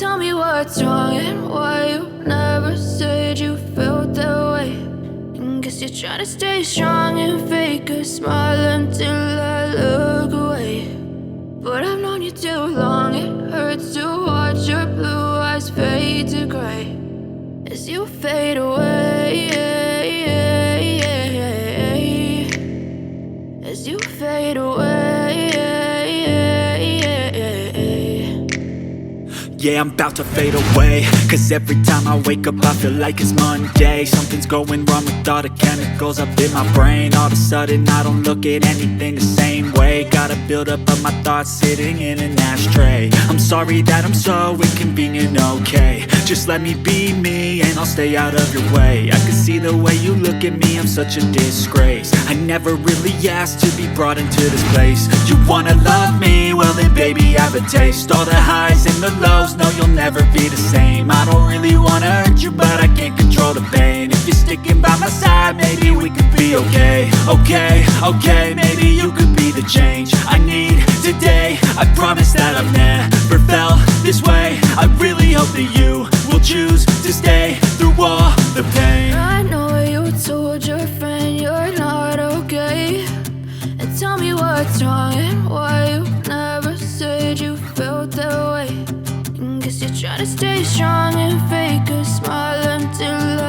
Tell me what's wrong and why you never said you felt that way. And guess you're trying to stay strong and fake a smile until I look away. But I've known you too long, it hurts to watch your blue eyes fade to gray as you fade away, as you fade away. Yeah, I'm about to fade away, cause every time I wake up I feel like it's Monday. Something's going wrong with all the chemicals up in my brain. All of a sudden I don't look at anything the same way. Got a buildup of my thoughts sitting in an ashtray. I'm sorry that I'm so inconvenient, okay. Just let me be me and I'll stay out of your way. I can see the way you look at me, I'm such a disgrace. I never really asked to be brought into this place. You wanna love me? Well then baby I have a taste. All the highs and the lows, no you'll never be the same. I don't really wanna hurt you but I can't control the pain. If you're sticking by my side maybe we could be okay. Okay, maybe you could be the change I need today. I promise that I've never felt this way. I really hope that you will choose to stay through all the pain. I know you told your friend you're not okay, and tell me what's wrong and why you never said you felt that way. And guess you're trying to stay strong and fake a smile until